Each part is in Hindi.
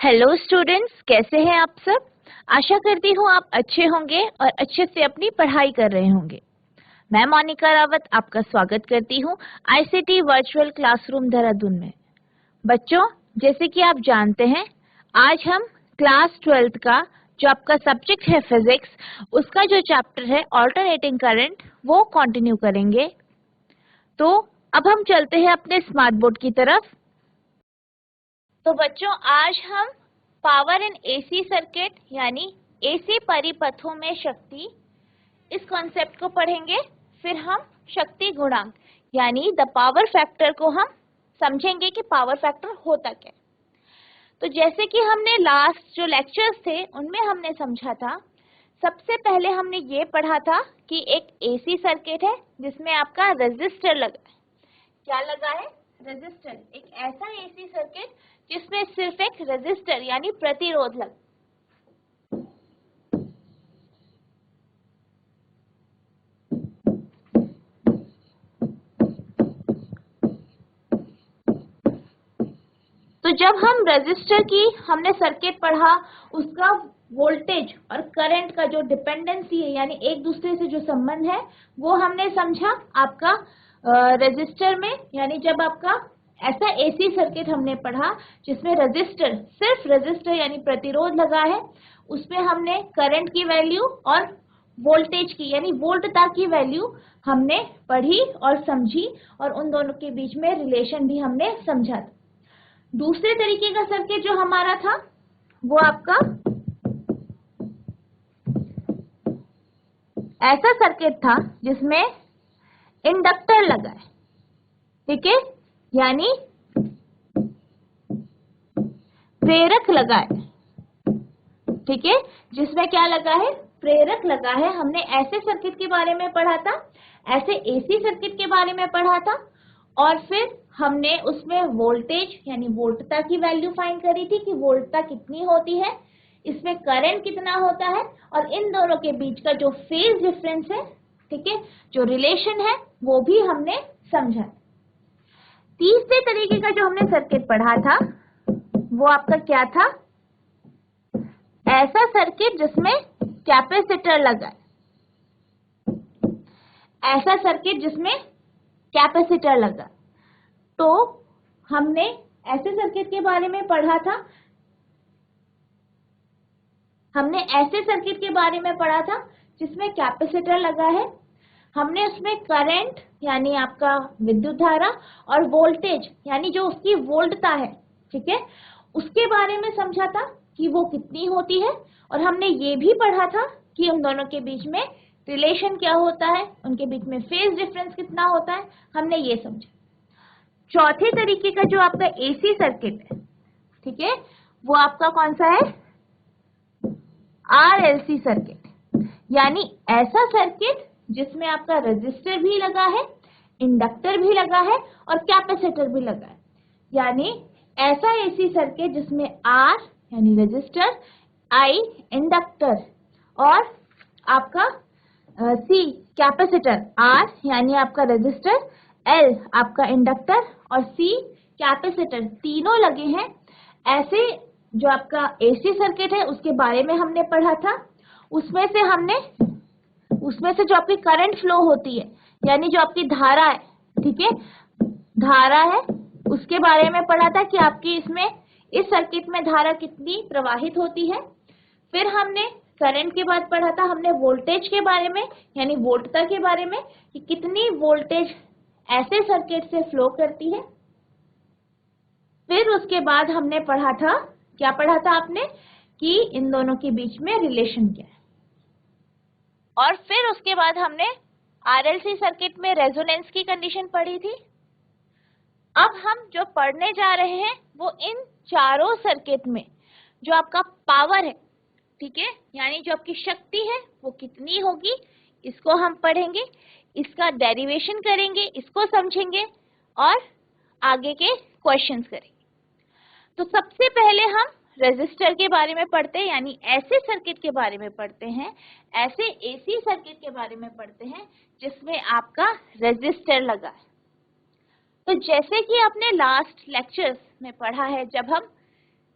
हेलो स्टूडेंट्स, कैसे हैं आप सब। आशा करती हूँ आप अच्छे होंगे और अच्छे से अपनी पढ़ाई कर रहे होंगे। मैं मोनिका रावत आपका स्वागत करती हूँ आईसीटी वर्चुअल क्लासरूम देहरादून में। बच्चों, जैसे कि आप जानते हैं, आज हम क्लास 12th का जो आपका सब्जेक्ट है फिजिक्स, उसका जो चैप्टर है ऑल्टरनेटिंग करंट, वो कंटिन्यू करेंगे। तो अब हम चलते हैं अपने स्मार्ट बोर्ड की तरफ। तो बच्चों, आज हम पावर इन एसी सर्किट यानी एसी परिपथों में शक्ति, इस कॉन्सेप्ट को पढ़ेंगे। फिर हम शक्ति गुणांक यानी द पावर फैक्टर को हम समझेंगे कि पावर फैक्टर होता क्या है। तो जैसे कि हमने लास्ट जो लेक्चर्स थे उनमें हमने समझा था, सबसे पहले हमने ये पढ़ा था कि एक एसी सर्किट है जिसमें आपका रेजिस्टर लगा है। क्या लगा है? रेजिस्टर। एक ऐसा एसी सर्किट जिसमें सिर्फ एक रेजिस्टर यानी प्रतिरोध लगा। तो जब हम रेजिस्टर की हमने सर्किट पढ़ा, उसका वोल्टेज और करंट का जो डिपेंडेंसी है यानी एक दूसरे से जो संबंध है वो हमने समझा आपका रेजिस्टर में। यानी जब आपका ऐसा एसी सर्किट हमने पढ़ा जिसमें रेजिस्टर, सिर्फ रेजिस्टर यानी प्रतिरोध लगा है, उसमें हमने करंट की वैल्यू और वोल्टेज की यानी वोल्टता की वैल्यू हमने पढ़ी और समझी, और उन दोनों के बीच में रिलेशन भी हमने समझा था। दूसरे तरीके का सर्किट जो हमारा था वो आपका ऐसा सर्किट था जिसमें इंडक्टर लगा है, ठीक है, यानी प्रेरक लगा है, ठीक है, जिसमें क्या लगा है? प्रेरक लगा है। हमने ऐसे सर्किट के बारे में पढ़ा था, ऐसे एसी सर्किट के बारे में पढ़ा था, और फिर हमने उसमें वोल्टेज यानी वोल्टता की वैल्यू फाइंड करी थी कि वोल्टता कितनी होती है, इसमें करंट कितना होता है, और इन दोनों के बीच का जो फेज डिफरेंस है, ठीक है, जो रिलेशन है, वो भी हमने समझा। तीसरे तरीके का जो हमने सर्किट पढ़ा था वो आपका क्या था? ऐसा सर्किट जिसमें कैपेसिटर लगा है। ऐसा सर्किट जिसमें कैपेसिटर लगा। तो हमने ऐसे सर्किट के बारे में पढ़ा था, हमने ऐसे सर्किट के बारे में पढ़ा था जिसमें कैपेसिटर लगा है। हमने उसमें करंट यानी आपका विद्युत धारा और वोल्टेज यानी जो उसकी वोल्टता है, ठीक है, उसके बारे में समझा था कि वो कितनी होती है, और हमने ये भी पढ़ा था कि उन दोनों के बीच में रिलेशन क्या होता है, उनके बीच में फेज डिफरेंस कितना होता है, हमने ये समझा। चौथे तरीके का जो आपका एसी सर्किट है, ठीक है, वो आपका कौन सा है? आरएलसी सर्किट, यानी ऐसा सर्किट जिसमें आपका रेजिस्टर भी लगा है, इंडक्टर भी लगा है और कैपेसिटर भी लगा है। यानी ऐसा एसी सर्किट जिसमें आर यानी रेजिस्टर, आई इंडक्टर और आपका सी कैपेसिटर, आर यानी आपका रेजिस्टर, एल आपका इंडक्टर और सी कैपेसिटर, तीनों लगे हैं। ऐसे जो आपका एसी सर्किट है उसके बारे में हमने पढ़ा था। उसमें से जो आपकी करंट फ्लो होती है यानी जो आपकी धारा है, ठीक है, धारा है, उसके बारे में पढ़ा था कि आपकी इसमें इस सर्किट में धारा कितनी प्रवाहित होती है। फिर हमने करंट के बाद पढ़ा था हमने वोल्टेज के बारे में यानी वोल्टता के बारे में कि कितनी वोल्टेज ऐसे सर्किट से फ्लो करती है। फिर उसके बाद हमने पढ़ा था, क्या पढ़ा था आपने? कि इन दोनों के बीच में रिलेशन क्या है। और फिर उसके बाद हमने आरएलसी सर्किट में रेजोनेंस की कंडीशन पढ़ी थी। अब हम जो पढ़ने जा रहे हैं वो इन चारों सर्किट में जो आपका पावर है, ठीक है, यानी जो आपकी शक्ति है वो कितनी होगी, इसको हम पढ़ेंगे, इसका डेरिवेशन करेंगे, इसको समझेंगे और आगे के क्वेश्चंस करेंगे। तो सबसे पहले हम रेजिस्टर के बारे में पढ़ते हैं, यानी ऐसे सर्किट के बारे में पढ़ते हैं, ऐसे एसी सर्किट के बारे में पढ़ते हैं जिसमें आपका रेजिस्टर लगा है। तो जैसे कि आपने लास्ट लेक्चर्स में पढ़ा है, जब हम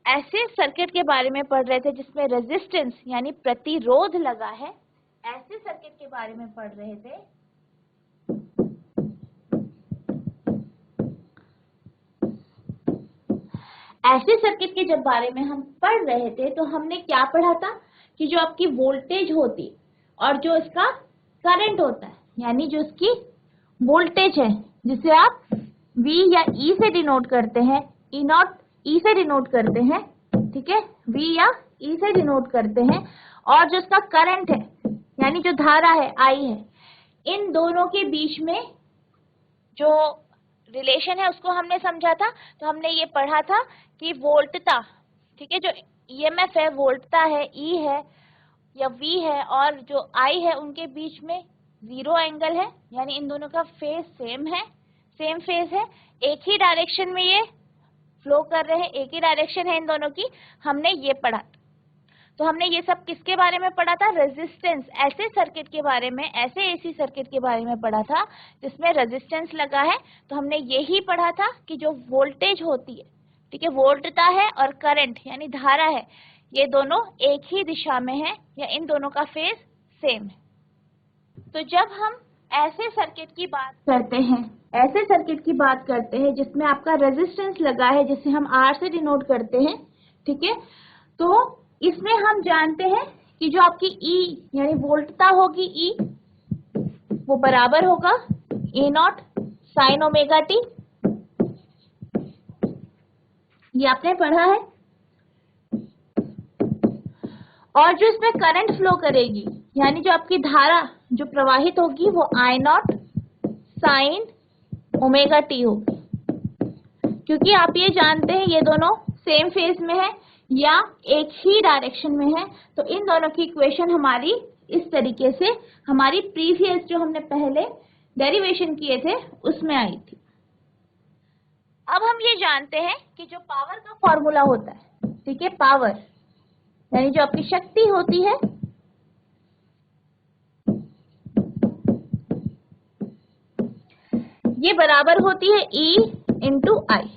ऐसे सर्किट के बारे में पढ़ रहे थे जिसमें रेजिस्टेंस यानी प्रतिरोध लगा है, ऐसे सर्किट के बारे में पढ़ रहे थे ऐसे सर्किट के जब बारे में हम पढ़ रहे थे तो हमने क्या पढ़ा था कि जो आपकी वोल्टेज होती और जो इसका करंट होता है, यानी जो इसकी वोल्टेज है जिसे आप V या E से डिनोट करते हैं, E नॉट E से डिनोट करते हैं, ठीक है, V या E से डिनोट करते हैं, और जो इसका करंट है यानी जो धारा है I है, इन दोनों के बीच में जो रिलेशन है उसको हमने समझा था। तो हमने ये पढ़ा था कि वोल्टता, ठीक है, जो EMF है वोल्टता है, E है या V है और जो I है, उनके बीच में 0 एंगल है, यानी इन दोनों का फेज सेम है, सेम फेज है, एक ही डायरेक्शन में ये फ्लो कर रहे हैं, एक ही डायरेक्शन है इन दोनों की, हमने ये पढ़ा। तो हमने ये सब किसके बारे में पढ़ा था? रेजिस्टेंस, ऐसे सर्किट के बारे में, ऐसे एसी सर्किट के बारे में पढ़ा था जिसमें रेजिस्टेंस लगा है। तो हमने यही पढ़ा था कि जो वोल्टेज होती है, ठीक है, वोल्टता है और करंट यानी धारा है, ये दोनों एक ही दिशा में है या इन दोनों का फेज सेम है। तो जब हम ऐसे सर्किट की बात करते हैं, ऐसे सर्किट की बात करते हैं जिसमें आपका रेजिस्टेंस लगा है, जिसे हम R से डिनोट करते हैं, ठीक है, तो इसमें हम जानते हैं कि जो आपकी E यानी वोल्टता होगी E, वो बराबर होगा A not sine omega T, ये आपने पढ़ा है। और जो इसमें करंट फ्लो करेगी यानी जो आपकी धारा जो प्रवाहित होगी वो I not sine omega T होगी, क्योंकि आप ये जानते हैं ये दोनों सेम फेज में है या एक ही डायरेक्शन में है। तो इन दोनों की इक्वेशन हमारी इस तरीके से हमारी प्रीवियस जो हमने पहले डेरिवेशन किए थे उसमें आई थी। अब हम ये जानते हैं कि जो पावर का फॉर्मूला होता है, ठीक है, पावर यानी जो आपकी शक्ति होती है, ये बराबर होती है E इंटू आई,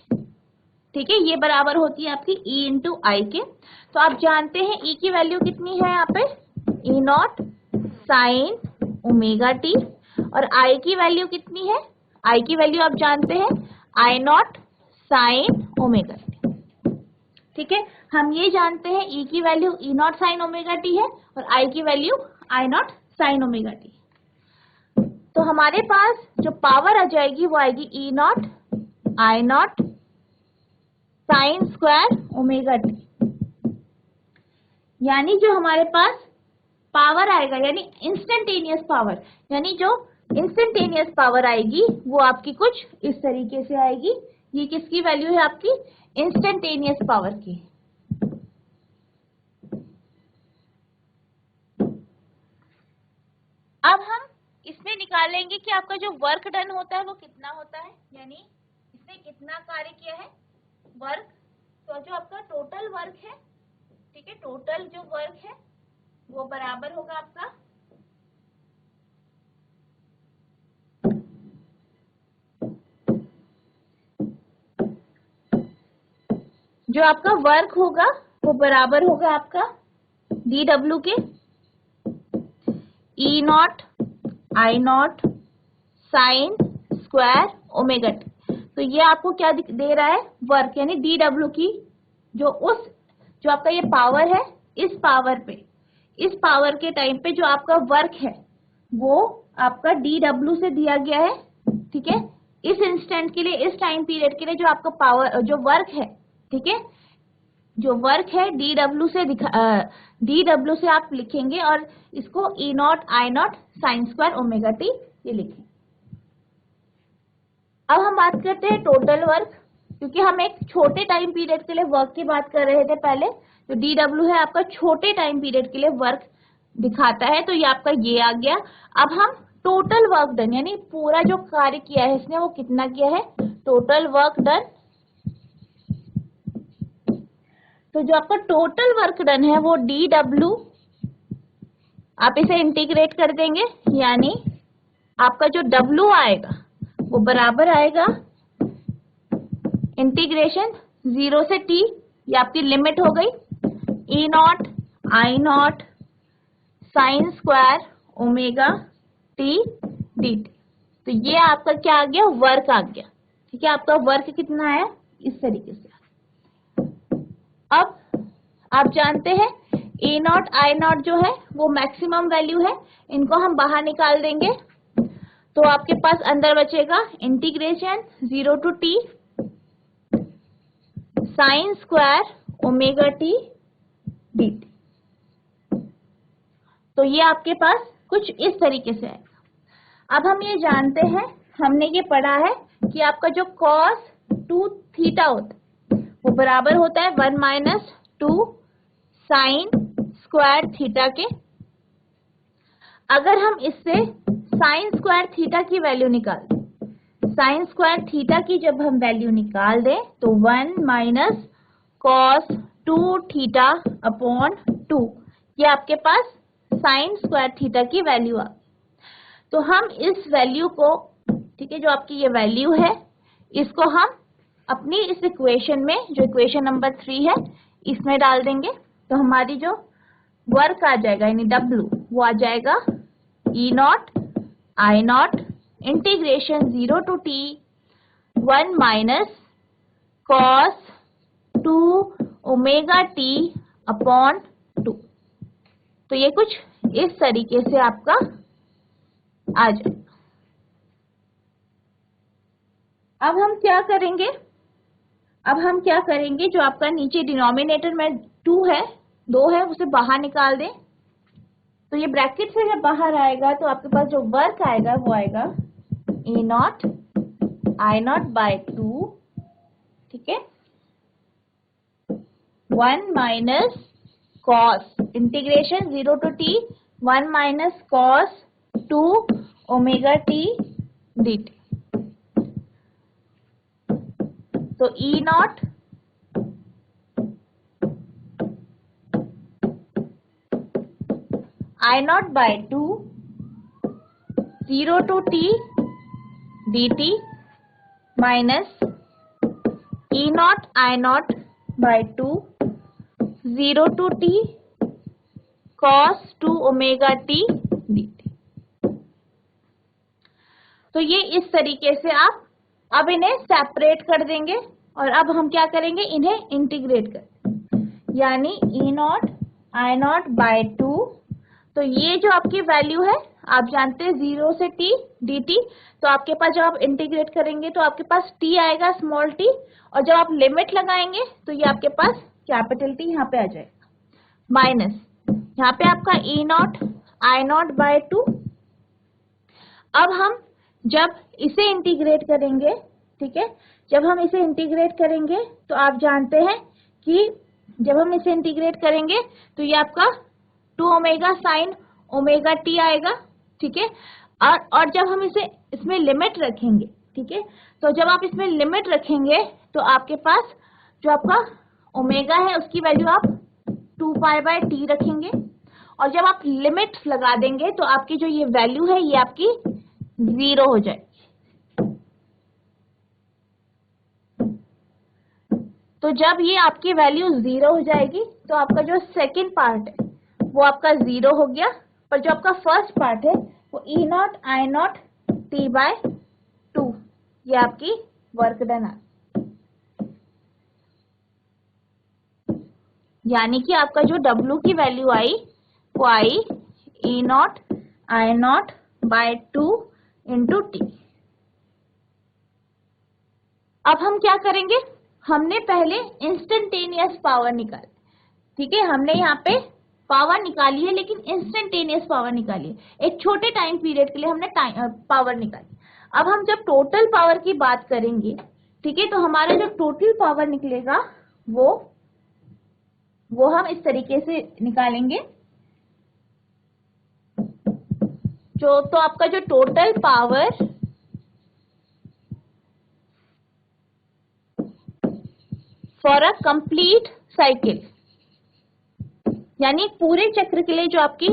ठीक है, ये बराबर होती है आपकी E इंटू आई के। तो आप जानते हैं E की वैल्यू कितनी है यहाँ पे, E not sine omega T, और I की वैल्यू कितनी है, I की वैल्यू आप जानते हैं I not sine omega T, ठीक है, हम ये जानते हैं E की value E not sine omega T है और I की value I not sine omega T. तो हमारे पास जो पावर आ जाएगी वो आएगी E naught I not sine square omega T, यानी जो हमारे पास पावर आएगा यानी इंस्टेंटेनियस पावर, यानी जो इंस्टेंटेनियस पावर आएगी वो आपकी कुछ इस तरीके से आएगी। ये किसकी वैल्यू है, आपकी इंस्टेंटेनियस पावर की। अब हम इसमें निकालेंगे कि आपका जो वर्क डन होता है वो कितना होता है, यानी इसने कितना कार्य किया है वर्क। तो जो आपका टोटल वर्क है, ठीक है, टोटल जो वर्क है वो बराबर होगा आपका जो आपका वर्क होगा वो बराबर होगा आपका dw के E naught I not sine square omega T. तो ये आपको क्या दे रहा है, वर्क, यानी dw की जो आपका ये पावर है, इस पावर के टाइम पे जो आपका वर्क है वो आपका dw से दिया गया है, ठीक है, इस इंस्टेंट के लिए, इस टाइम पीरियड के लिए जो आपका पावर जो वर्क है, ठीक है, जो वर्क है dw से आप लिखेंगे और इसको E naught I not sine square omega T ये लिखें। अब हम बात करते हैं टोटल वर्क, क्योंकि हम एक छोटे टाइम पीरियड के लिए वर्क की बात कर रहे थे पहले। तो dw है आपका छोटे टाइम पीरियड के लिए वर्क दिखाता है, तो ये आपका ये आ गया। अब हम टोटल वर्क डन यानी पूरा जो कार्य किया है इसने वो कितना किया है, टोटल वर्क डन। तो जो आपका टोटल वर्क डन है वो dw, आप इसे इंटीग्रेट कर देंगे, यानी आपका जो w आएगा वो बराबर आएगा इंटीग्रेशन 0 से t ये आपकी लिमिट हो गई, E naught I naught sine square omega T D T. तो ये आपका क्या आ गया, वर्क आ गया। ठीक है, आपका वर्क कितना है इस तरीके से। अब आप जानते हैं ए नॉट आई नॉट जो है वो मैक्सिमम वैल्यू है, इनको हम बाहर निकाल देंगे तो आपके पास अंदर बचेगा integration 0 to T sine square omega T D T. तो ये आपके पास कुछ इस तरीके से आएगा। अब हम ये जानते हैं, हमने ये पढ़ा है कि आपका जो cos 2 थीटा होता है वो बराबर होता है 1 माइनस 2 साइन स्क्वायर थीटा के। अगर हम इससे साइन स्क्वायर थीटा की वैल्यू निकाल दें, साइन स्क्वायर थीटा की जब हम वैल्यू निकाल दें तो 1 माइनस कॉस 2 थीटा अपॉन 2, ये आपके पास साइन स्क्वायर थीटा की वैल्यू आ गई। तो हम इस वैल्यू को, ठीक है, जो आपकी ये वैल्यू है इसको हम अपनी इस इक्वेशन में, जो इक्वेशन नंबर 3 है, इसमें डाल देंगे। तो हमारी जो वर्क आ जाएगा यानी W वो आ जाएगा E naught I naught integration 0 to t 1 minus cos 2 omega t upon 2। तो ये कुछ इस तरीके से आपका आ जाएगा। अब हम क्या करेंगे, जो आपका नीचे डिनोमिनेटर में 2 है उसे बाहर निकाल दें। तो ये ब्रैकेट से जब बाहर आएगा तो आपके पास जो वर्क आएगा वो आएगा A naught I naught by 2, ठीक है, 1 minus cos integration 0 to t 1 minus cos 2 omega T D T. तो E naught I naught by 2 0 to t D t minus E naught I naught by 2 0 to t cos 2 omega T D T. तो ये इस तरीके से आप अब इन्हें सेपरेट कर देंगे और अब हम क्या करेंगे, इन्हें इंटीग्रेट कर, यानी ई नॉट आई नॉट बाय 2। तो ये जो आपकी वैल्यू है आप जानते हैं 0 से t dt, तो आपके पास जब आप इंटीग्रेट करेंगे तो आपके पास t आएगा स्मॉल t, और जब आप लिमिट लगाएंगे तो ये आपके पास कैपिटल T यहाँ पे आ जाएगा, माइनस यहाँ पे आपका ई नॉट आई नॉट बाय 2। अब हम जब इसे इंटीग्रेट करेंगे, ठीक है, जब हम इसे इंटीग्रेट करेंगे तो आप जानते हैं कि जब हम इसे इंटीग्रेट करेंगे तो ये आपका 2 ओमेगा साइन ओमेगा टी आएगा, ठीक है। और जब हम इसमें लिमिट रखेंगे, ठीक है, तो जब आप इसमें लिमिट रखेंगे तो आपके पास जो आपका ओमेगा है उसकी वैल्यू आप 2 पाई बाय टी रखेंगे, और जब आप लिमिट लगा देंगे तो आपकी जो ये वैल्यू है ये आपकी 0 हो जाएगी। तो जब ये आपकी वैल्यू 0 हो जाएगी तो आपका जो सेकंड पार्ट है वो आपका 0 हो गया, पर जो आपका फर्स्ट पार्ट है वो E naught I naught t by 2, ये आपकी वर्क डन आ, यानी कि आपका जो W की वैल्यू आई वो आई E naught I naught by 2 into t. अब हम क्या करेंगे, हमने पहले इंस्टेंटेनियस पावर निकाली, ठीक है, हमने यहाँ पे पावर निकाली है लेकिन इंस्टेंटेनियस पावर निकाली है, एक छोटे टाइम पीरियड के लिए हमने पावर निकाली। अब हम जब टोटल पावर की बात करेंगे, ठीक है, तो हमारा जो टोटल पावर निकलेगा वो हम इस तरीके से निकालेंगे। तो आपका जो total power for a complete cycle, यानी पूरे चक्र के लिए जो आपकी,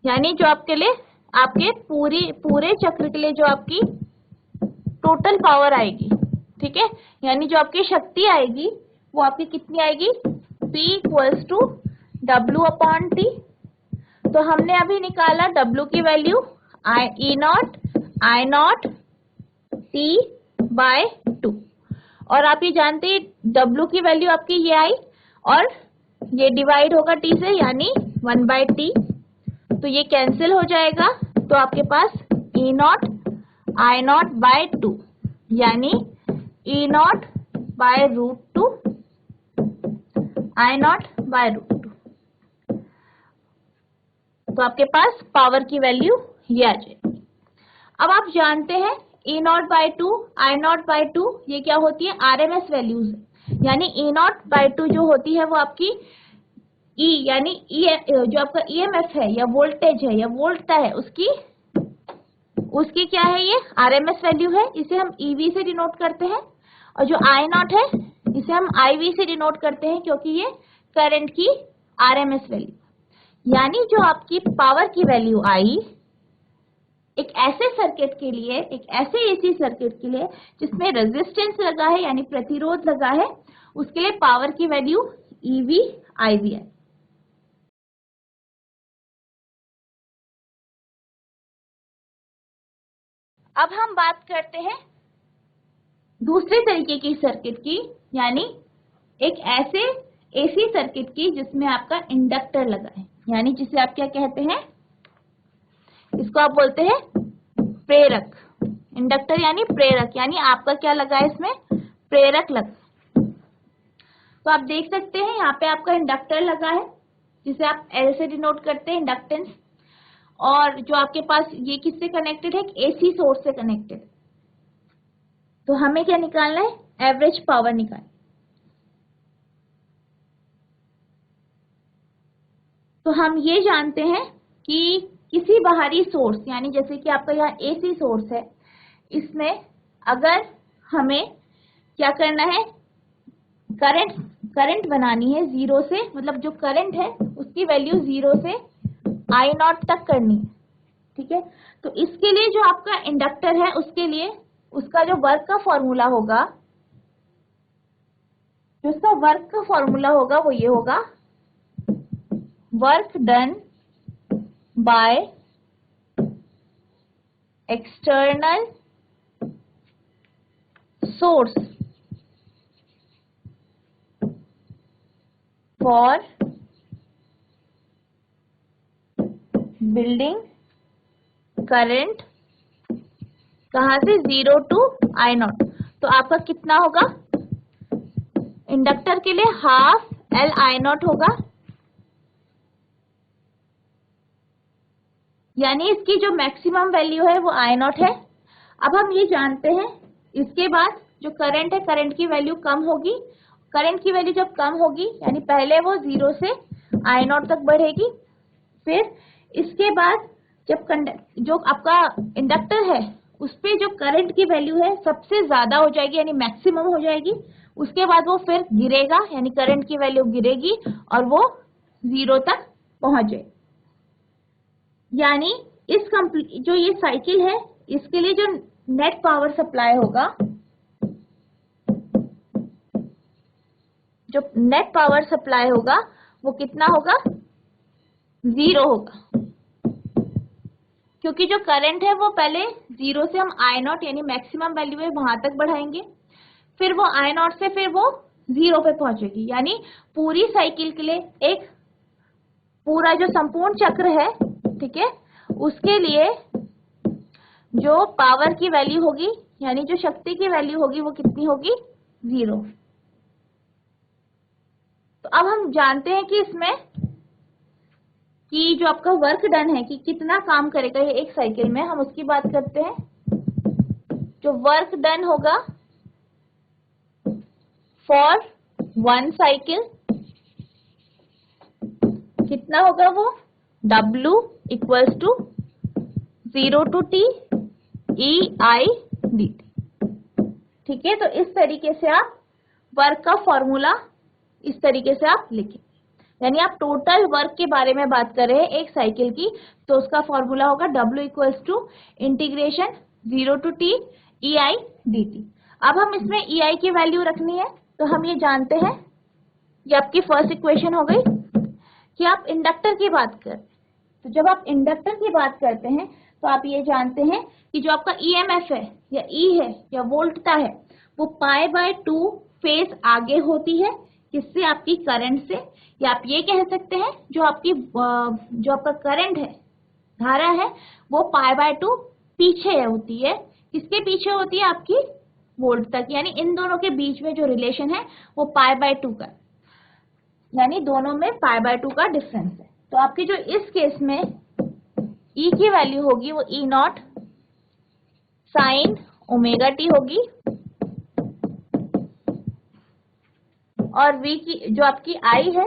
यानी जो आपके लिए आपके पूरे चक्र के लिए जो आपकी टोटल पावर आएगी, ठीक है, यानी जो आपकी शक्ति आएगी वो आपकी कितनी आएगी, P इक्वल्स टू W/T। तो हमने अभी निकाला W की वैल्यू E0 T/2, और आप ये जानते हैं W की वैल्यू आपकी ये आई और ये डिवाइड होगा T से, यानी 1/T, तो ये कैंसिल हो जाएगा। तो आपके पास E0 I0/2 यानी E0/√2 I0/√2। तो आपके पास पावर की वैल्यू ये आ जाएगी। अब आप जानते हैं E0/2 I0/2 ये क्या होती है, RMS वैल्यूज है, यानी E0/2 जो होती है वो आपकी E यानी जो आपका EMF है या वोल्टेज है या वोल्टता है उसकी क्या है, ये RMS वैल्यू है, इसे हम EV से डिनोट करते हैं। और जो I0 है इसे हम IV से डिनोट करते हैं, क्योंकि ये करंट की RMS वैल्यू, यानी जो आपकी पावर की वैल्यू आई एक ऐसे सर्किट के लिए, एक ऐसे AC सर्किट के लिए जिसमें रेजिस्टेंस लगा है यानी प्रतिरोध लगा है, उसके लिए पावर की वैल्यू EV IV है। अब हम बात करते हैं दूसरे तरीके की सर्किट की, यानी एक ऐसे AC सर्किट की जिसमें आपका इंडक्टर लगा है, यानी जिसे आप क्या कहते हैं, इसको आप बोलते हैं प्रेरक। इंडक्टर यानी प्रेरक, यानी आपका क्या लगा है, इसमें प्रेरक लगा। तो आप देख सकते हैं यहाँ पे आपका इंडक्टर लगा है जिसे आप L से डिनोट करते हैं, इंडक्टेंस। और जो आपके पास ये किससे कनेक्टेड है, AC सोर्स से कनेक्टेड। तो हमें क्या निकालना है, एवरेज पावर निकालना। तो हम ये जानते हैं कि किसी बाहरी सोर्स, यानी जैसे कि आपका यहाँ AC सोर्स है, इसमें अगर हमें क्या करना है, करंट बनानी है जीरो से, मतलब जो करंट है उसकी वैल्यू जीरो से I0 तक करनी है, ठीक है। तो इसके लिए जो आपका इंडक्टर है उसके लिए उसका जो वर्क का फॉर्मूला होगा, वो ये होगा, work done by external source for building current कहां से, 0 to I0। तो आपका कितना होगा, इंडक्टर के लिए हाफ LI0 होगा, यानी इसकी जो मैक्सिमम वैल्यू है वो I0 है। अब हम ये जानते हैं इसके बाद जो करंट है, करंट की वैल्यू कम होगी। करंट की वैल्यू जब कम होगी यानी पहले वो 0 से I0 तक बढ़ेगी, फिर इसके बाद जब जो आपका इंडक्टर है उस पे जो करंट की वैल्यू है सबसे ज्यादा हो जाएगी, यानी मैक्सिमम हो जाएगी, उसके बाद वो फिर गिरेगा, यानी करंट की वैल्यू गिरेगी और वो 0 तक पहुंच जाएगी। यानी जो ये साइकिल है इसके लिए जो नेट पावर सप्लाई होगा, जो नेट पावर सप्लाई होगा वो कितना होगा, 0 होगा, क्योंकि जो करंट है वो पहले 0 से हम I0 यानी मैक्सिमम वैल्यू है वहां तक बढ़ाएंगे, फिर वो I0 से फिर वो 0 पे पहुंचेगी। यानी पूरी साइकिल के लिए एक पूरा जो संपूर्ण चक्र है, ठीक है, उसके लिए जो पावर की वैल्यू होगी यानी जो शक्ति की वैल्यू होगी वो कितनी होगी, 0। तो अब हम जानते हैं कि इसमें कि जो आपका वर्क डन है कि कितना काम करेगा ये एक साइकिल में, हम उसकी बात करते हैं। जो वर्क डन होगा फॉर 1 साइकिल कितना होगा, वो W equals to 0 to T EI dt, ठीक है। तो इस तरीके से आप वर्क का फॉर्मूला इस तरीके से आप लिखें, यानी आप टोटल वर्क के बारे में बात कर रहे हैं एक साइकिल की, तो उसका फॉर्मूला होगा W equals to integration 0 to T EI dt। अब हम इसमें EI की वैल्यू रखनी है, तो हम ये जानते हैं, ये आपकी फर्स्ट इक्वेशन हो गई कि आप इंडक्टर की बात करें। तो जब आप इंडक्टर की बात करते हैं तो आप ये जानते हैं कि जो आपका EMF है या E है या वोल्टता है वो π/2 फेज आगे होती है, किससे? आपकी करंट से। या आप ये कह सकते हैं जो आपका करंट है, धारा है, वो π/2 पीछे होती है। किसके पीछे होती है? आपकी वोल्ट तक। यानी इन दोनों के बीच में जो रिलेशन है वो π/2 का, यानी दोनों में π/2 का डिफरेंस है। तो आपकी जो इस केस में E की वैल्यू होगी वो E0 sin ωt होगी, और V की जो आपकी I है,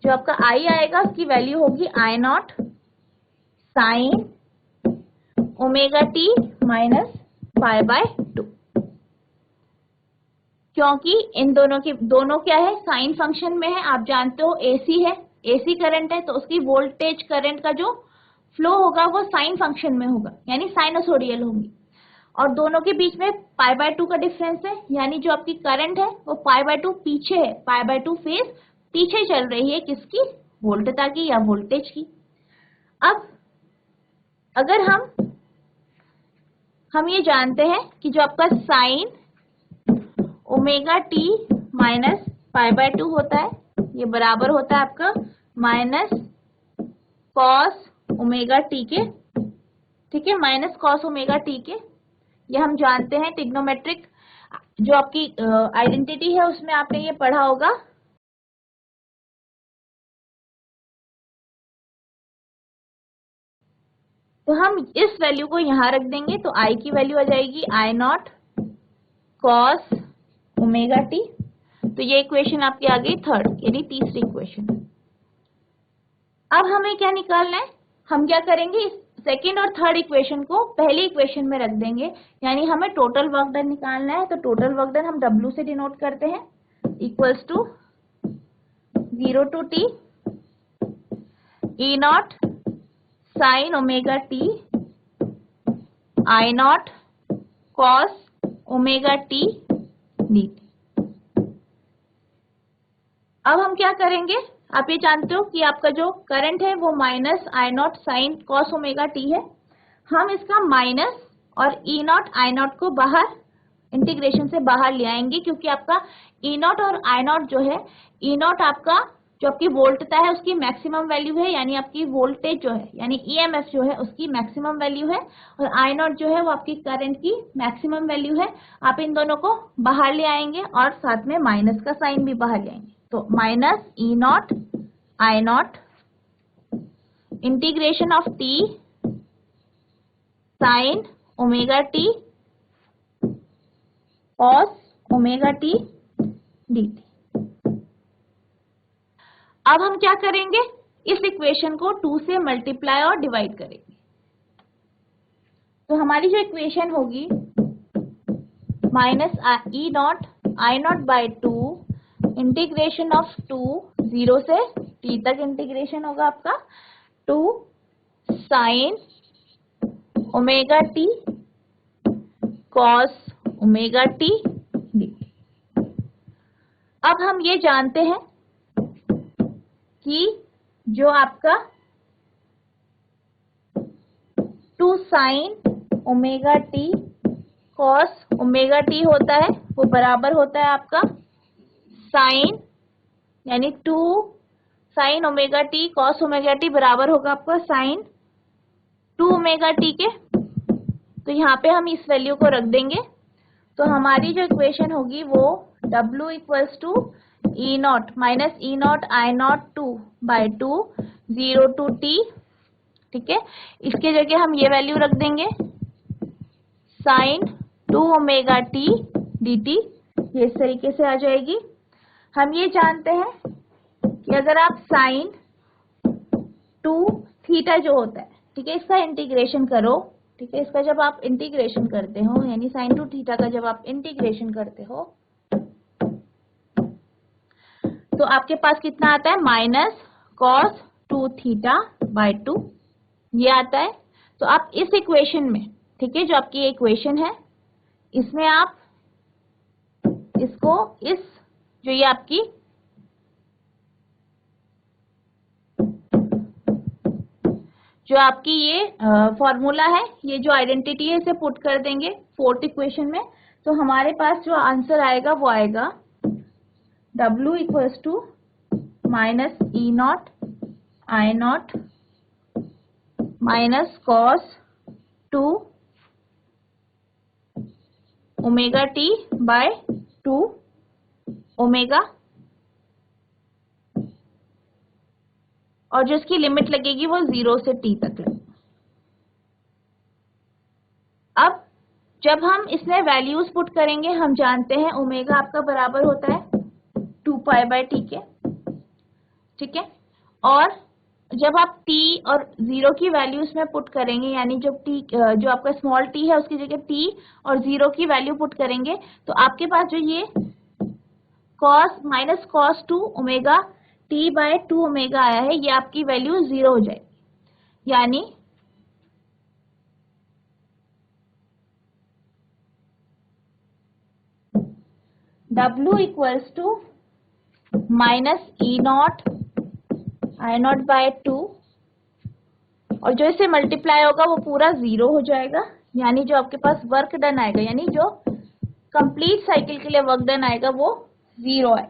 जो आपका I आएगा उसकी वैल्यू होगी I0 sin ωt माइनस π/2। क्योंकि इन दोनों क्या है? साइन फंक्शन में है। आप जानते हो AC है, AC करंट है, तो उसकी वोल्टेज करंट का जो फ्लो होगा वो साइन फंक्शन में होगा, यानी साइनोसोडियल होगी। और दोनों के बीच में π/2 का डिफरेंस है, यानी जो आपकी करंट है वो π/2 पीछे है, π/2 फेज पीछे चल रही है। किसकी? वोल्टता की या वोल्टेज की। अब अगर हम ये जानते हैं कि जो आपका साइन ωt माइनस π/2 होता है, ये बराबर होता है आपका माइनस कॉस ωt के, ठीक है, माइनस कॉस ωt के। ये हम जानते हैं, ट्रिग्नोमेट्रिक जो आपकी आइडेंटिटी है उसमें आपने ये पढ़ा होगा। तो हम इस वैल्यू को यहां रख देंगे, तो I की वैल्यू आ जाएगी I0 cos ωt। तो ये इक्वेशन आपकी आ गई थर्ड, यानी तीसरी इक्वेशन। अब हमें क्या निकालना है? हम क्या करेंगे? सेकेंड और थर्ड इक्वेशन को पहली इक्वेशन में रख देंगे, यानी हमें टोटल वर्क डन निकालना है। तो टोटल वर्क डन हम W से डिनोट करते हैं, equals to 0 to T E0 sin ωt I0 cos ωt dt। अब हम क्या करेंगे? आप ये जानते हो कि आपका जो करंट है वो minus I0 sin cos ωt है। हम इसका माइनस और E0 I0 को बाहर इंटीग्रेशन से बाहर ले आएंगे, क्योंकि आपका E0 और I0 जो है, E0 आपका जो आपकी वोल्टता है उसकी मैक्सिमम वैल्यू है, यानी आपकी वोल्टेज जो है, यानी EMF जो है उसकी मैक्सिमम वैल्यू है, और I0 जो है वो आपकी करंट की मैक्सिमम वैल्यू है। आप इन दोनों को बाहर ले आएंगे और साथ में माइनस का साइन भी बाहर ले आएंगे। तो minus E0 I0 integration of T sine ωt cos ωt dt। अब हम क्या करेंगे? इस इक्वेशन को 2 से मल्टीप्लाई और डिवाइड करेंगे। तो हमारी जो इक्वेशन होगी minus E0 I0/2 integration of 2 0 से t तक इंटीग्रेशन होगा आपका 2 sign ωt cos ωt dt। अब हम ये जानते हैं कि जो आपका 2 साइन ωt cos ωt होता है वो बराबर होता है आपका साइन, यानी 2 साइन ωt cos ωt बराबर होगा आपका साइन 2 ωt के। तो यहाँ पे हम इस वैल्यू को रख देंगे। तो हमारी जो इक्वेशन होगी वो W equals to E0 minus E0 I0/2 0 to T, ठीक है। इसके जगह हम ये वैल्यू रख देंगे साइन 2 ωt dt, ये इस तरीके से आ जाएगी। हम ये जानते हैं कि अगर आप साइन 2 थीटा जो होता है, ठीक है, इसका इंटीग्रेशन करो, ठीक है, इसका जब आप इंटीग्रेशन करते हो, यानी साइन 2 थीटा का जब आप इंटीग्रेशन करते हो तो आपके पास कितना आता है? माइनस cos 2 θ/2 ये आता है। तो आप इस इक्वेशन में ठीक है, जो आपकी इक्वेशन है इसमें आप इसको इस जो ये आपकी ये फॉर्मूला है, ये जो आइडेंटिटी है इसे पुट कर देंगे फोर्थ इक्वेशन में, तो हमारे पास जो आंसर आएगा वो आएगा W equals to minus E naught I naught minus cos 2 omega T by 2 omega, और जो इसकी लिमिट लगेगी वो 0 से t तक लगेगी। अब जब हम इसमें वैल्यूज पुट करेंगे, हम जानते हैं ओमेगा आपका बराबर होता है 2 पाई बाय टी के, ठीक है। और जब आप t और 0 की वैल्यू इसमें पुट करेंगे, यानी जब t जो आपका स्मॉल t है उसकी जगह t और 0 की वैल्यू पुट करेंगे, तो आपके पास जो ये minus cos 2 omega t by 2 omega आया है, ये आपकी वैल्यू 0 हो जाएगी, यानी W equals to minus E naught I naught by 2, और जो इसे मल्टीप्लाई होगा वो पूरा 0 हो जाएगा, यानी जो आपके पास वर्क डन आएगा, यानी जो कंप्लीट साइकिल के लिए वर्क डन आएगा वो 0 आएगा।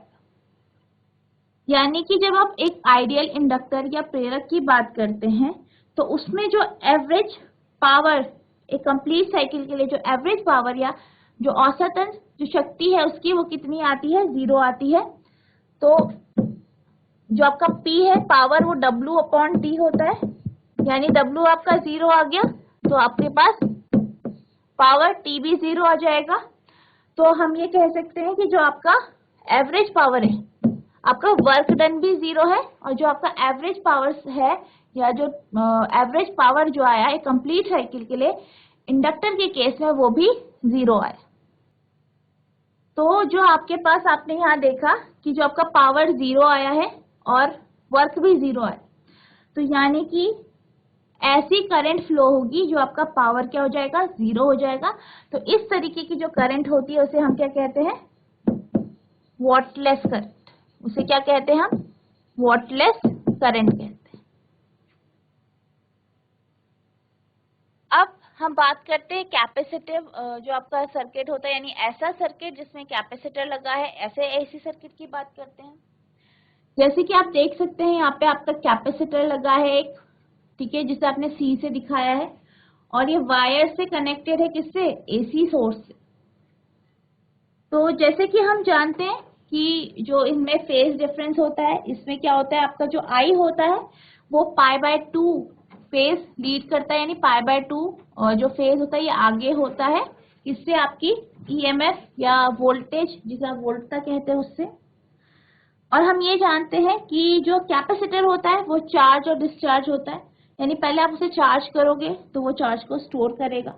यानी कि जब आप एक आइडियल इंडक्टर या प्रेरक की बात करते हैं, तो उसमें जो एवरेज पावर, एक कंप्लीट साइकिल के लिए जो एवरेज पावर या जो औसतन जो शक्ति है उसकी वो कितनी आती है, 0 आती है। तो जो आपका P है पावर, वो W अपॉन T होता है, यानी W आपका 0 आ गया तो आपके पास पावर T भी 0 आ जाएगा। तो हम ये कह सकते हैं कि जो आपका एवरेज पावर है, आपका वर्क डन भी 0 है, और जो आपका एवरेज पावर है या जो एवरेज पावर जो आया है कंप्लीट साइकिल के लिए इंडक्टर के केस में वो भी 0 आया। तो जो आपके पास आपने यहाँ देखा कि जो आपका पावर 0 आया है और वर्क भी 0 आया, तो यानी कि ऐसी करंट फ्लो होगी जो आपका पावर क्या हो जाएगा, 0 हो जाएगा। तो इस तरीके की जो करंट होती है उसे हम क्या कहते हैं, वॉटलेस करंट। उसे क्या कहते हैं हम, वॉटलेस करंट कहते हैं। अब हम बात करते हैं कैपेसिटिव जो आपका सर्किट होता है, यानी ऐसा सर्किट जिसमें कैपेसिटर लगा है, ऐसे एसी सर्किट की बात करते हैं। जैसे कि आप देख सकते हैं यहाँ पे आपका कैपेसिटर लगा है एक, ठीक है, जिसे आपने सी से दिखाया है, और ये वायर से कनेक्टेड है, किससे, एसी सोर्स से। तो जैसे कि हम जानते हैं कि जो इनमें फेज डिफरेंस होता है, इसमें क्या होता है, आपका जो आई होता है वो पाई बाय 2 फेज लीड करता है, यानी पाई बाय 2 और जो फेज होता है ये आगे होता है, इससे आपकी ईएमएफ या वोल्टेज, जिसे आप वोल्टता कहते हैं, उससे। और हम ये जानते हैं कि जो कैपेसिटर होता है वो चार्ज और डिस्चार्ज होता है, यानी पहले आप उसे चार्ज करोगे तो वो चार्ज को स्टोर करेगा,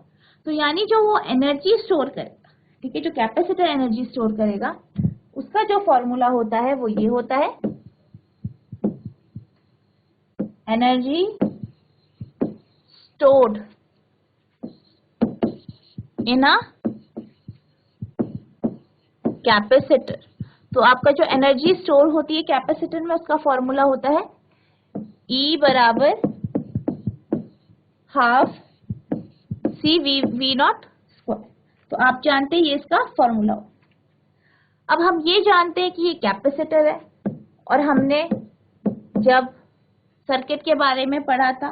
तो यानी जो वो एनर्जी स्टोर करेगा, ठीक है, जो कैपेसिटर एनर्जी स्टोर करेगा उसका जो फॉर्मूला होता है वो ये होता है, energy stored in a capacitor. तो आपका जो एनर्जी स्टोर होती है कैपेसिटर में, उसका फॉर्मूला होता है E बराबर half C V naught square. तो आप जानते हैं ये इसका फॉर्मूला होता है। अब हम ये जानते हैं कि ये कैपेसिटर है, और हमने जब सर्किट के बारे में पढ़ा था,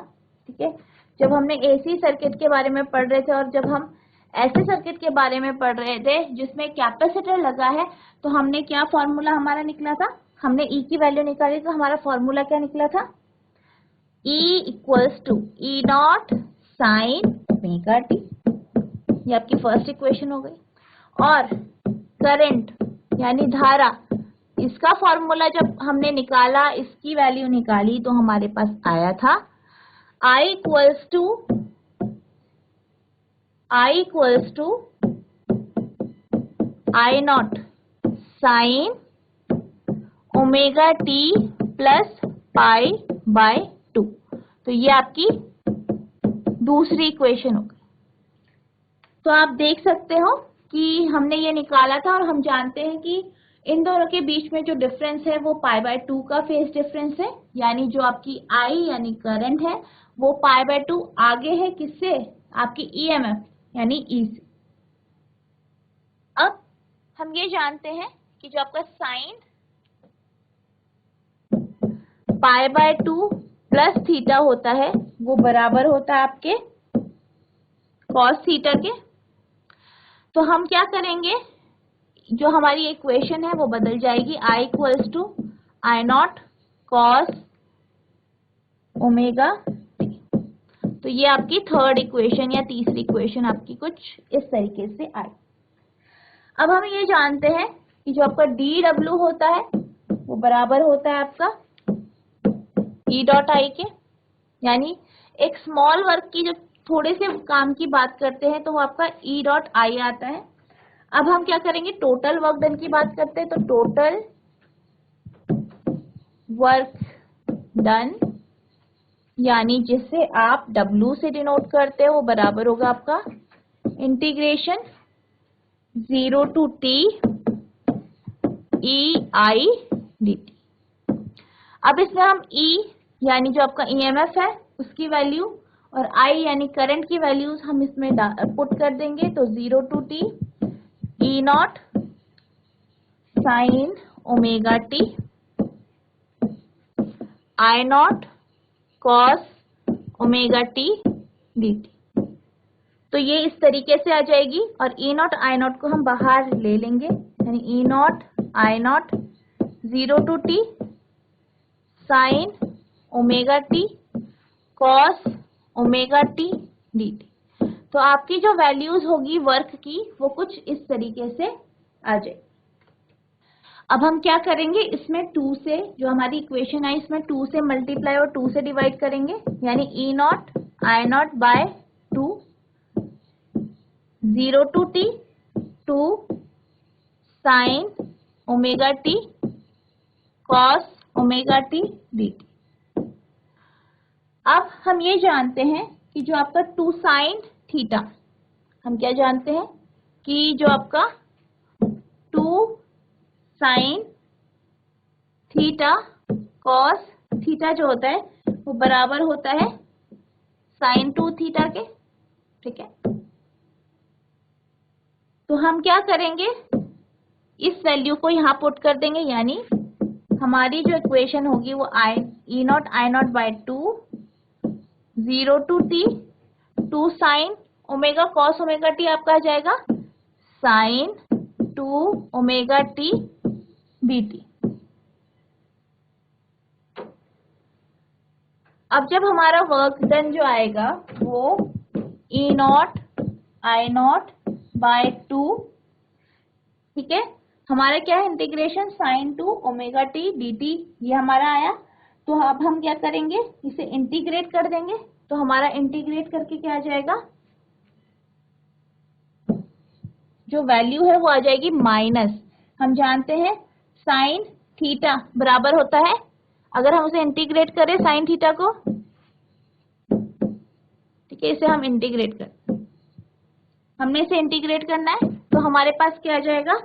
ठीक है, जब हमने एसी सर्किट के बारे में पढ़ रहे थे और जब हम ऐसे सर्किट के बारे में पढ़ रहे थे जिसमें कैपेसिटर लगा है, तो हमने क्या फॉर्मूला हमारा निकला था, हमने E की वैल्यू निकाली, तो हमारा फॉर्मूला क्या निकला था, E equals to E naught sine omega T. ये आपकी फर्स्ट इक्वेशन हो गई। और करंट यानी धारा, इसका फॉर्मूला जब हमने निकाला, इसकी वैल्यू निकाली, तो हमारे पास आया था I equals to I naught sine omega T plus pi by 2। तो ये आपकी दूसरी इक्वेशन हो गई। तो आप देख सकते हो कि हमने ये निकाला था और हम जानते हैं कि इन दोनों के बीच में जो डिफरेंस है वो π/2 का फेज डिफरेंस है, यानी जो आपकी I यानी करंट है वो π/2 आगे है किससे, आपकी EMF यानी E से। अब हम ये जानते हैं कि जो आपका साइन π/2 प्लस थीटा होता है वो बराबर होता है आपके कॉस थीटा के। तो हम क्या करेंगे, जो हमारी इक्वेशन है वो बदल जाएगी, I equals to I0 cos omega t। तो ये आपकी थर्ड इक्वेशन या तीसरी इक्वेशन आपकी कुछ इस तरीके से आई। अब हम ये जानते हैं कि जो आपका dw होता है वो बराबर होता है आपका E डॉट आई के, यानी एक स्मॉल वर्क की जब थोड़े से काम की बात करते हैं तो वो आपका E डॉट आई आता है। अब हम क्या करेंगे, टोटल वर्क डन की बात करते हैं, तो टोटल वर्क डन यानी जिसे आप W से डिनोट करते हो वो बराबर होगा आपका integration 0 to T EI dt। अब इसमें हम E यानी जो आपका EMF है उसकी वैल्यू और I यानी करंट की वैल्यूज हम इसमें पुट कर देंगे, तो 0 to T E0 sine omega t I0 cos omega t dt। तो ये इस तरीके से आ जाएगी और E0 I0 को हम बाहर ले लेंगे, यानी E0 I0 0 to T sine omega t cos omega t dt। तो आपकी जो वैल्यूज होगी वर्क की वो कुछ इस तरीके से आ जाएगी। अब हम क्या करेंगे, इसमें 2 से जो हमारी इक्वेशन आई इसमें 2 से मल्टीप्लाई और 2 से डिवाइड करेंगे, यानी E0 I0 by 2 0 to T 2 sine omega t cos omega t dt। अब हम ये जानते हैं कि जो आपका 2 साइन थीटा, हम क्या जानते हैं कि जो आपका 2 साइन थीटा कॉस थीटा जो होता है वो बराबर होता है साइन 2 थीटा के, ठीक है। तो हम क्या करेंगे, इस वैल्यू को यहाँ पुट कर देंगे, यानी हमारी जो इक्वेशन होगी वो E0 I0 by 2 0 to T 2 sine omega cos omega t आपका आ जाएगा साइन 2 ओमेगा t dt। अब जब हमारा वर्क डन जो आएगा वो E0 I0 बाय 2, ठीक है, हमारा क्या है integration sine 2 omega t dt ये हमारा आया। तो अब हम क्या करेंगे, इसे इंटीग्रेट कर देंगे, तो हमारा इंटीग्रेट करके क्या आ जाएगा, जो वैल्यू है वो आ जाएगी माइनस, हम जानते हैं साइन थीटा बराबर होता है, अगर हम उसे इंटीग्रेट करें साइन थीटा को, ठीक है, इसे हम इंटीग्रेट कर, हमने इसे इंटीग्रेट करना है, तो हमारे पास क्या आ जाएगा,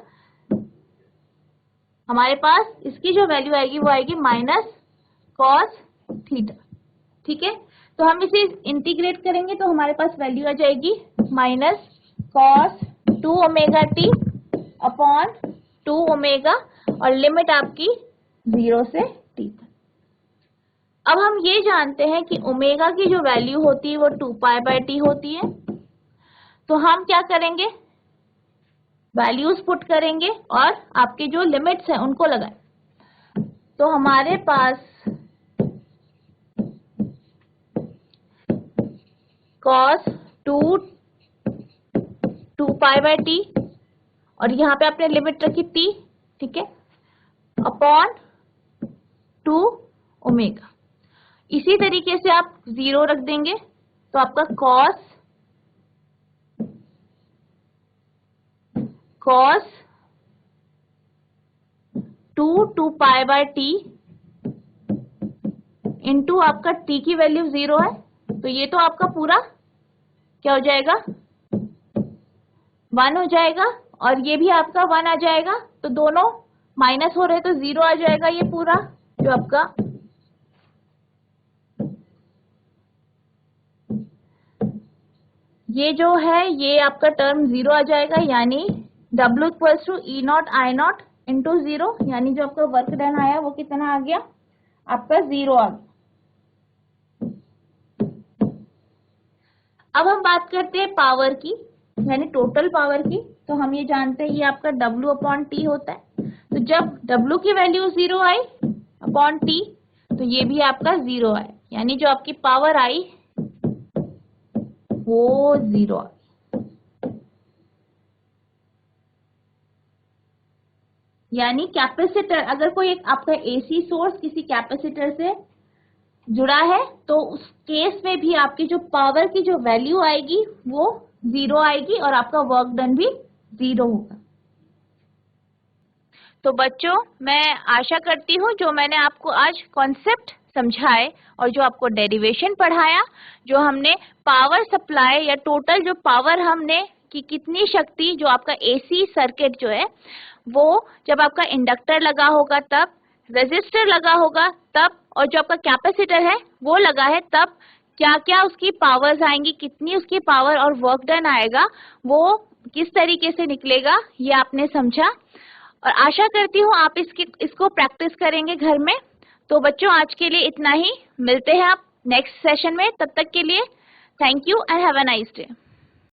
हमारे पास इसकी जो वैल्यू आएगी वो आएगी माइनस कॉस थीटा, ठीक है। तो हम इसे इंटीग्रेट करेंगे तो हमारे पास वैल्यू आ जाएगी minus cos 2 omega t upon 2 omega और लिमिट आपकी 0 से t तक। अब हम ये जानते हैं कि ओमेगा की जो वैल्यू होती है वो 2π/t होती है, तो हम क्या करेंगे, वैल्यूज पुट करेंगे और आपके जो लिमिट्स हैं उनको लगाएं। तो हमारे पास cos 2π/t और यहाँ पे आपने लिमिट रखी t, ठीक है, अपॉन 2 ओमेगा। इसी तरीके से आप 0 रख देंगे तो आपका cos 2π/t इंटू आपका t की वैल्यू 0 है, तो ये तो आपका पूरा क्या हो जाएगा 1 हो जाएगा और ये भी आपका 1 आ जाएगा, तो दोनों माइनस हो रहे तो 0 आ जाएगा। ये पूरा जो आपका ये जो है ये आपका टर्म 0 आ जाएगा, यानी W equals to E naught I naught into 0, यानी जो आपका वर्क डन आया वो कितना आ गया आपका 0 आ गया। अब हम बात करते हैं पावर की, यानी टोटल पावर की। तो हम ये जानते हैं ये आपका W अपॉन T होता है। तो जब W की वैल्यू 0 आई अपॉन T, तो ये भी आपका 0 आए, यानी जो आपकी पावर आई वो 0 आई। यानी कैपेसिटर, अगर कोई एक आपका AC सोर्स किसी कैपेसिटर से जुड़ा है तो उस केस में भी आपकी जो पावर की जो वैल्यू आएगी वो 0 आएगी और आपका वर्क डन भी 0 होगा। तो बच्चों, मैं आशा करती हूँ जो मैंने आपको आज कॉन्सेप्ट समझाए और जो आपको डेरिवेशन पढ़ाया, जो हमने पावर सप्लाई या टोटल जो पावर हमने कि कितनी शक्ति जो आपका AC सर्किट जो है वो जब आपका इंडक्टर लगा होगा तब, रेजिस्टर लगा होगा तब, और जो आपका कैपेसिटर है वो लगा है तब क्या क्या उसकी पावर्स आएंगी, कितनी उसकी पावर और वर्क डन आएगा, वो किस तरीके से निकलेगा, ये आपने समझा। और आशा करती हूँ आप इसको प्रैक्टिस करेंगे घर में। तो बच्चों, आज के लिए इतना ही, मिलते हैं आप नेक्स्ट सेशन में। तब तक के लिए thank you and have a nice day.